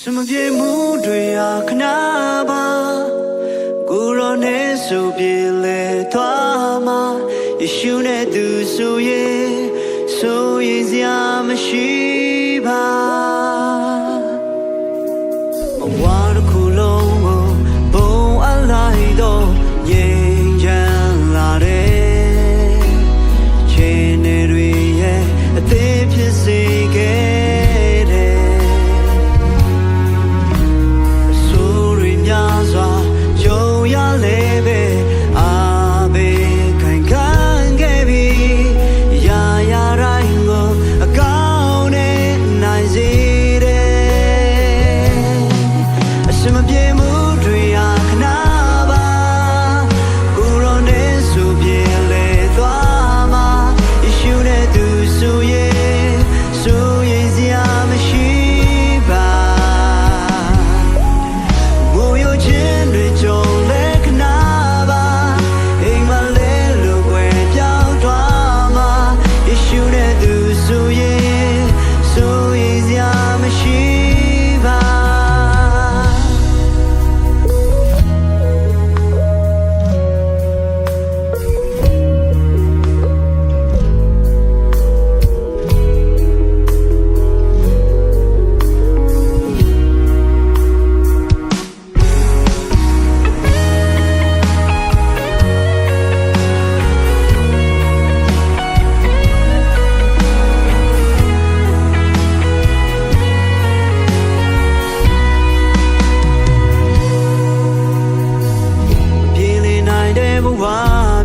Someပြေမှုတွေဟာခဏပါကိုရောနဲ့ဆိုပြေလေသွားမှာယေရှုနဲ့သူဆိုရင်စရာမရှိပါမဝါတစ်ခုလုံးကိုဘုံအလိုက်တော့ငြိမ်ချမ်းလာတယ်ခြင်းတွေရဲ့အသေးဖြစ်စေခဲ့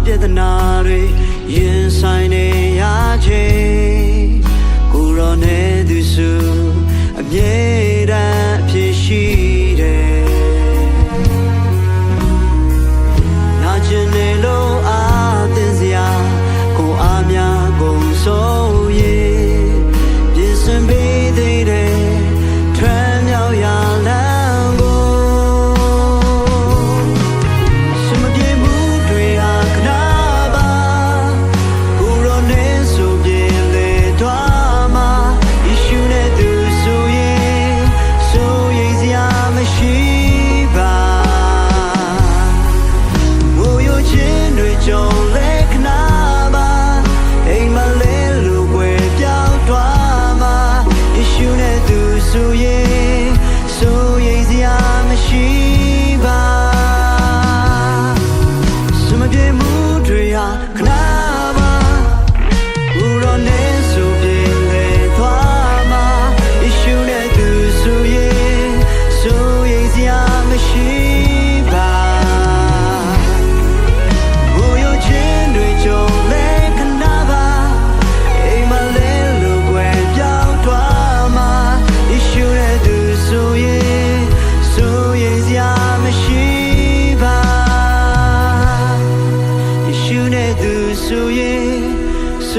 ပြဿနာတွေရင်ဆိုင်နေရခြင်းကိုရောနဲ့သူစုအမြဲတမ်းဖြစ်ရှိတယ်နာကျင်နေလို့အားသင်စရာကိုအားများကုန်စိုးရင်ပြင်ဆင်ပေးသေးတယ်ထွန်းမြောက်ရာလမ်းကိုစမပြေမှုတွေဟာခဏ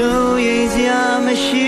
ဆိုရင်စရာမရှိ